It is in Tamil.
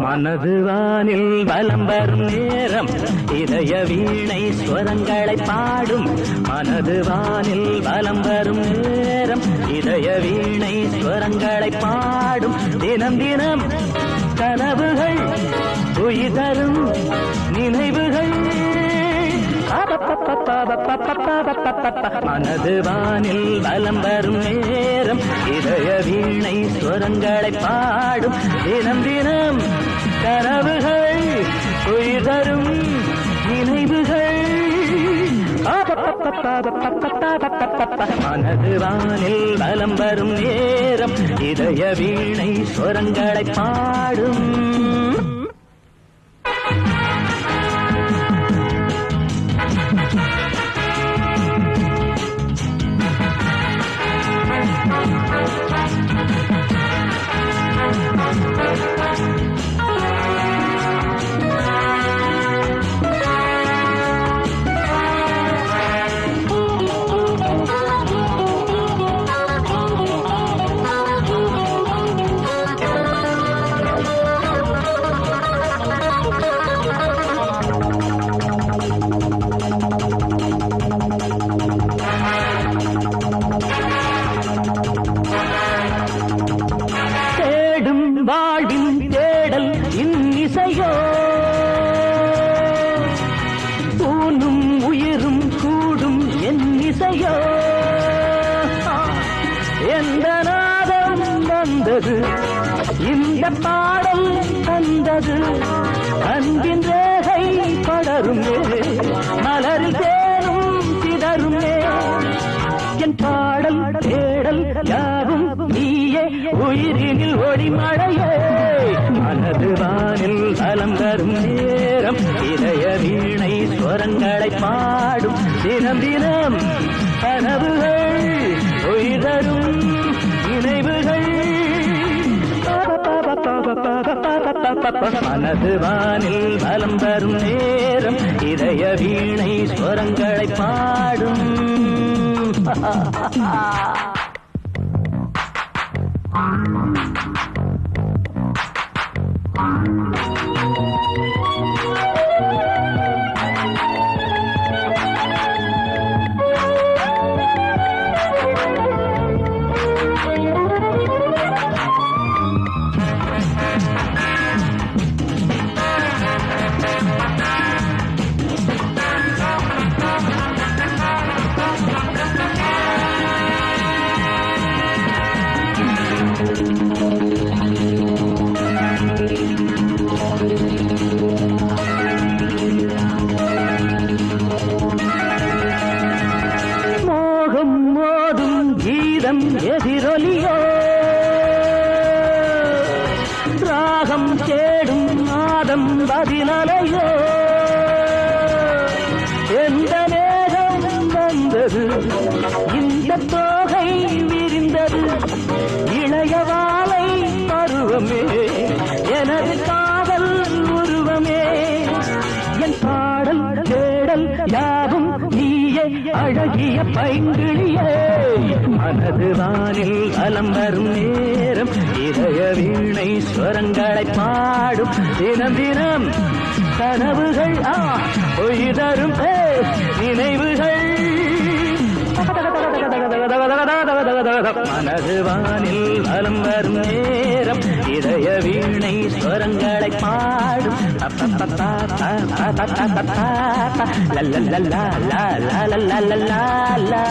மனது வானில் வலம் வரும் நேரம் இதய வீணை ஸ்வரங்களை பாடும். மனது வானில் வலம் வரும் நேரம் இதய வீணை ஸ்வரங்களை பாடும். தினம் தினம் கனவுகள் உயிர் தரும் நினைவுகள். மனது வானில் வலம் வரும் நேரம் இதய வீணை ஸ்வரங்களை பாடும். தினம் தினம் கனவுகள் உயிர் தரும் நினைவுகள். மனது வானில் வலம் வரும் நேரம் இதய வீணை ஸ்வரங்களை பாடும். வாழ்வின் தேடல் இன்னிசையோ ஊனும் உயிரும் கூடும் என் இசையோ. எந்த நாதம் வந்தது இந்த பாடல் தந்தது. அன்பின் ரேகை படருமே மலரில் தேரும் சிதருமே. என் பாடல் தேடல் யாவும் நீயே உயிரினில் ஒளிமழையே. மனது வானில் வலம் வரும் நேரம் இதய வீணை ஸ்வரங்களை பாடும். தினம் தினம் கனவுகள் உயிர் தரும் நினைவுகள். மனது வானில் வலம் வரும் நேரம் இதய வீணை ஸ்வரங்களை பாடும். மோகம் மோதும் கீதம் எதிரொலியோ ராகம் தேடும் நாதம் பதிலலையோ. எந்த நேரம் வந்தது இந்த தோகை விரிந்தது. இளையவாலை பருவமே எனது காதல் உருவமே. என் பாடல் தேடல் யாவும் நீயே அழகிய பைங்கிளியே. மனது வானில் வலம் வரும் நேரம் இதய வீணை ஸ்வரங்களை பாடும். தினம் தினம் கனவுகள் உயிர் தரும் நினைவுகள். மனது வானில் வலம் வரும் நேரம் இதய வீணை ஸ்வரங்களை பாடும். லா